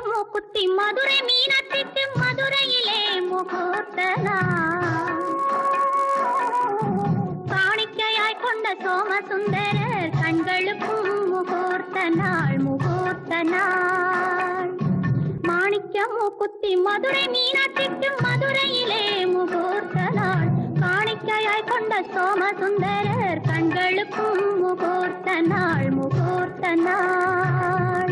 மூக்குத்தி மதுரை மீனாட்சிக்கு மதுரையிலே முகூர்த்த நாள். காணிக்கையாய் கொண்ட சோமசுந்தரர் கண்களுக்கும் முகூர்த்த நாள் முகூர்த்த நாள். மாணிக்க மூக்குத்தி மதுரை மீனாட்சிக்கு மதுரையிலே முகூர்த்த நாள். காணிக்கையாய் கொண்ட சோமசுந்தரர் கண்களுக்கும் முகூர்த்த நாள் முகூர்த்த நாள்.